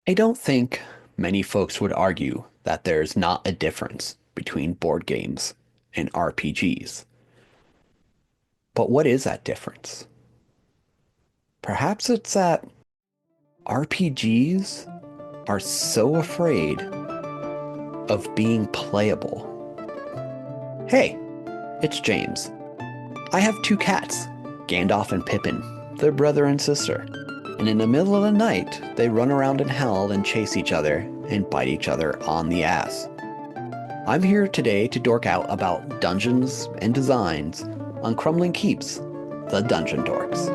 I don't think many folks would argue that there's not a difference between board games and RPGs. But what is that difference? Perhaps it's that RPGs are so afraid of being playable. Hey, it's James. I have two cats, Gandalf and Pippin. They're brother and sister. And in the middle of the night, they run around and howl and chase each other and bite each other on the ass. I'm here today to dork out about dungeons and designs on Crumbling Keeps, the Dungeon Dorks.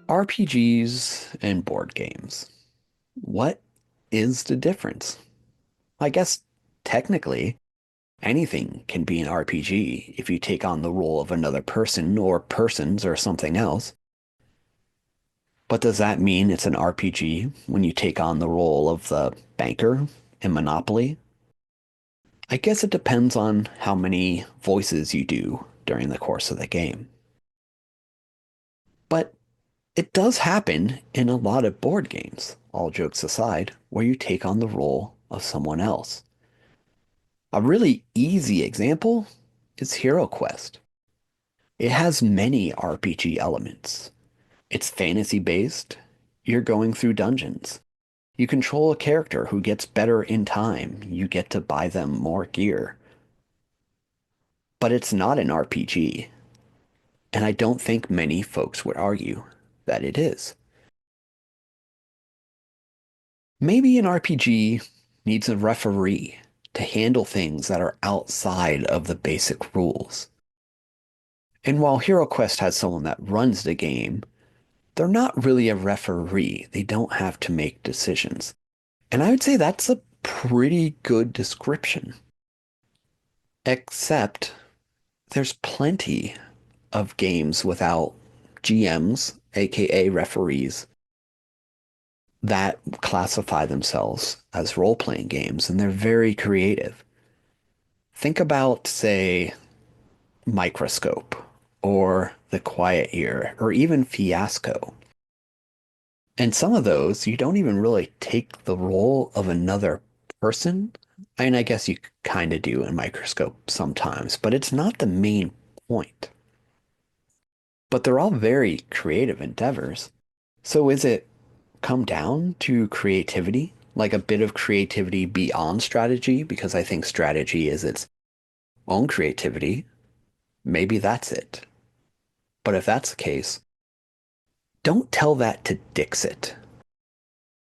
RPGs and board games. What is the difference? I guess technically anything can be an RPG if you take on the role of another person or persons or something else. But does that mean it's an RPG when you take on the role of the banker in Monopoly? I guess it depends on how many voices you do during the course of the game. But it does happen in a lot of board games, all jokes aside, where you take on the role of someone else. A really easy example is Hero Quest. It has many RPG elements. It's fantasy based. You're going through dungeons. You control a character who gets better in time. You get to buy them more gear. But it's not an RPG. And I don't think many folks would argue that it is. Maybe an RPG needs a referee to handle things that are outside of the basic rules. And while Hero Quest has someone that runs the game, they're not really a referee. They don't have to make decisions. And I would say that's a pretty good description. Except there's plenty of games without GMs, aka referees, that classify themselves as role-playing games, and they're very creative. Think about, say, Microscope or The Quiet Ear or even Fiasco. And some of those, you don't even really take the role of another person. I mean, I guess you kind of do in Microscope sometimes, but it's not the main point. But they're all very creative endeavors. So is it come down to creativity? Like a bit of creativity beyond strategy? Because I think strategy is its own creativity. Maybe that's it. But if that's the case, don't tell that to Dixit.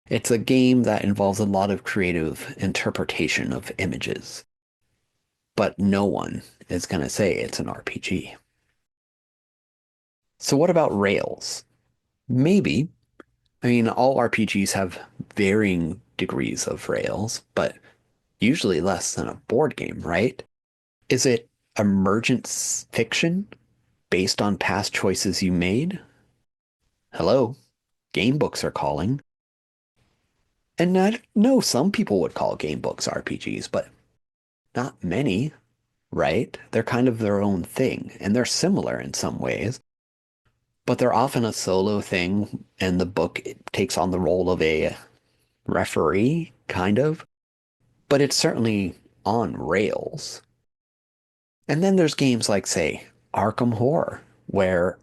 It's a game that involves a lot of creative interpretation of images, but no one is going to say it's an RPG. So what about Rails? Maybe. I mean, all RPGs have varying degrees of Rails, but usually less than a board game, right? Is it emergent fiction based on past choices you made? Hello, game books are calling. And I know some people would call game books RPGs, but not many, right? They're kind of their own thing, and they're similar in some ways, but they're often a solo thing, and the book takes on the role of a referee, kind of, but it's certainly on rails. And then there's games like, say, Arkham Horror, where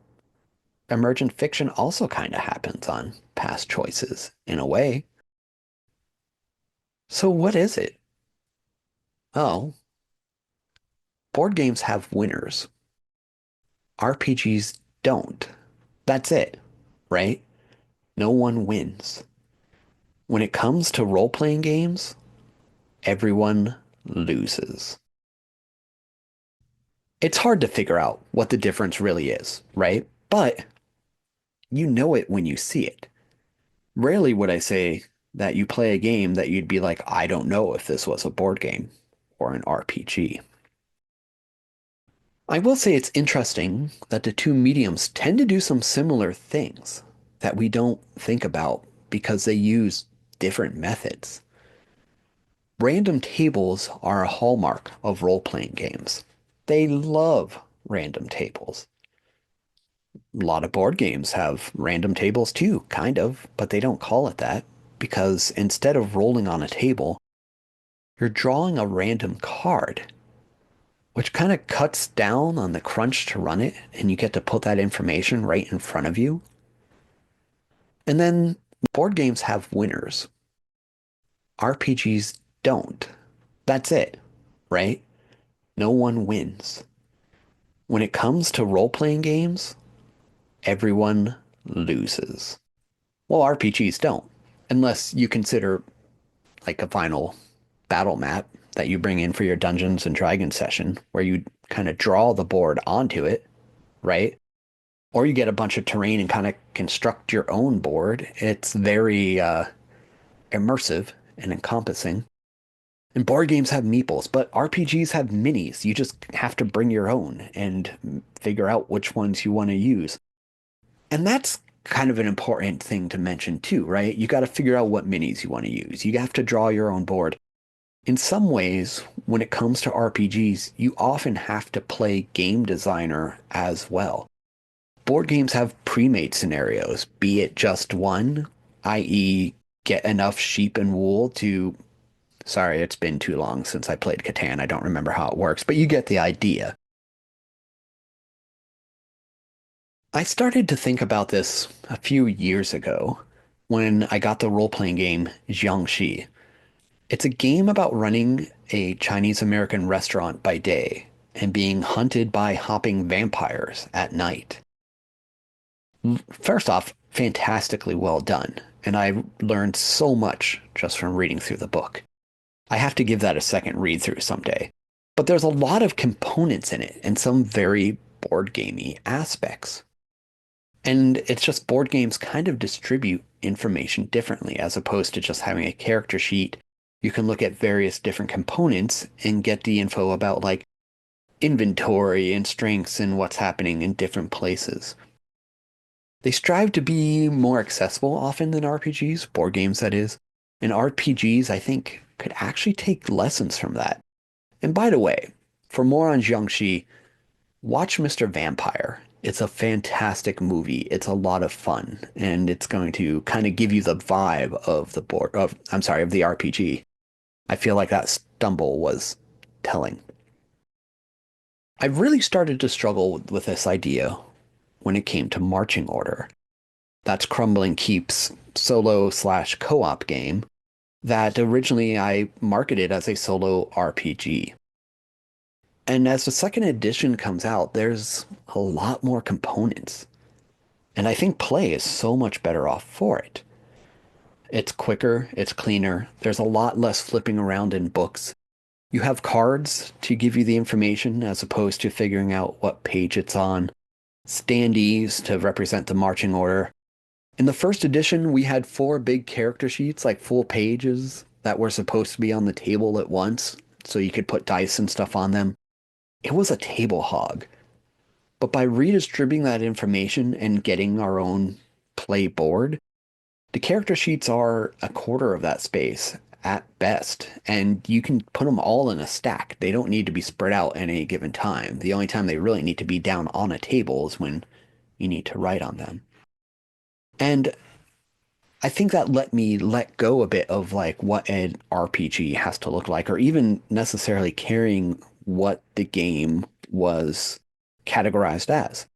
emergent fiction also kind of happens on past choices in a way. So what is it? Oh, board games have winners. RPGs don't. That's it, right? No one wins. When it comes to role-playing games, everyone loses. It's hard to figure out what the difference really is, right? But you know it when you see it. Rarely would I say that you play a game that you'd be like, I don't know if this was a board game or an RPG. I will say it's interesting that the two mediums tend to do some similar things that we don't think about because they use different methods. Random tables are a hallmark of role-playing games. They love random tables. A lot of board games have random tables too, kind of, but they don't call it that because instead of rolling on a table, you're drawing a random card, which kind of cuts down on the crunch to run it, and you get to put that information right in front of you. And then board games have winners. RPGs don't. That's it, right? No one wins. When it comes to role-playing games, everyone loses. Well, RPGs don't, unless you consider like a final battle map that you bring in for your Dungeons and Dragons session, where you kind of draw the board onto it, right? Or you get a bunch of terrain and kind of construct your own board. It's very immersive and encompassing. And board games have meeples, but RPGs have minis. You just have to bring your own and figure out which ones you want to use. And that's kind of an important thing to mention too, right? You got to figure out what minis you want to use. You have to draw your own board. In some ways, when it comes to RPGs, you often have to play game designer as well. Board games have pre-made scenarios, be it just one, i.e., get enough sheep and wool to. Sorry, it's been too long since I played Catan. I don't remember how it works, but you get the idea. I started to think about this a few years ago when I got the role-playing game Jiangxi. It's a game about running a Chinese American restaurant by day and being hunted by hopping vampires at night. First off, fantastically well done, and I learned so much just from reading through the book. I have to give that a second read through someday. But there's a lot of components in it and some very board gamey aspects. And it's just board games kind of distribute information differently as opposed to just having a character sheet. You can look at various different components and get the info about like inventory and strengths and what's happening in different places. They strive to be more accessible often than RPGs, board games that is. And RPGs, I think, could actually take lessons from that. And by the way, for more on Jiangxi, watch Mr. Vampire. It's a fantastic movie. It's a lot of fun, and it's going to kind of give you the vibe of the board of I'm sorry, of the RPG. I feel like that stumble was telling. I've really started to struggle with this idea when it came to marching order. That's Crumbling Keep's solo slash co-op game that originally I marketed as a solo RPG. And as the second edition comes out, there's a lot more components. And I think play is so much better off for it. It's quicker, it's cleaner, there's a lot less flipping around in books. You have cards to give you the information as opposed to figuring out what page it's on, standees to represent the marching order. In the first edition, we had four big character sheets, like full pages, that were supposed to be on the table at once, so you could put dice and stuff on them. It was a table hog. But by redistributing that information and getting our own play board, the character sheets are a quarter of that space at best, and you can put them all in a stack. They don't need to be spread out at any given time. The only time they really need to be down on a table is when you need to write on them. And I think that let me let go a bit of like what an RPG has to look like, or even necessarily caring what the game was categorized as.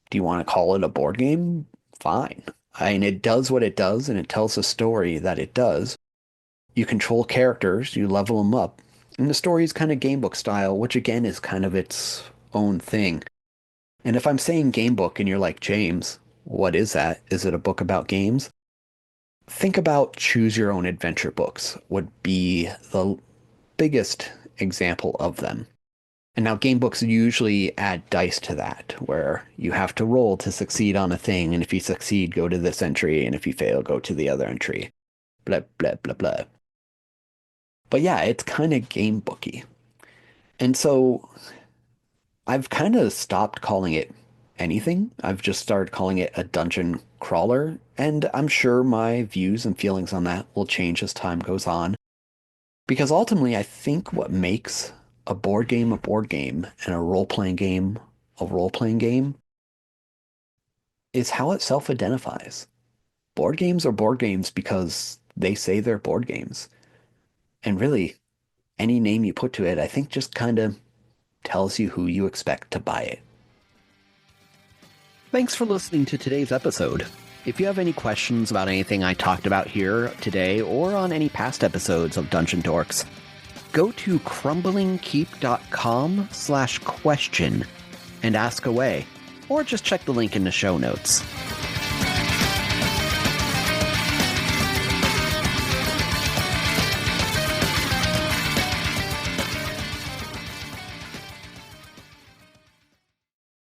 Do you want to call it a board game? Fine. I mean, it does what it does, and it tells the story that it does. You control characters, you level them up, and the story is kind of gamebook style, which again is kind of its own thing. And if I'm saying gamebook and you're like, James, what is that? Is it a book about games? Think about choose your own adventure books would be the biggest example of them. And now game books usually add dice to that, where you have to roll to succeed on a thing, and if you succeed, go to this entry, and if you fail, go to the other entry. Blah, blah, blah, blah. But yeah, it's kind of game booky. And so I've kind of stopped calling it anything. I've just started calling it a dungeon crawler, and I'm sure my views and feelings on that will change as time goes on. Because ultimately, I think what makes a board game, and a role-playing game, a role-playing game, is how it self-identifies. Board games are board games because they say they're board games. And really, any name you put to it, I think just kind of tells you who you expect to buy it. Thanks for listening to today's episode. If you have any questions about anything I talked about here today or on any past episodes of Dungeon Dorks, go to crumblingkeep.com/question and ask away, or just check the link in the show notes.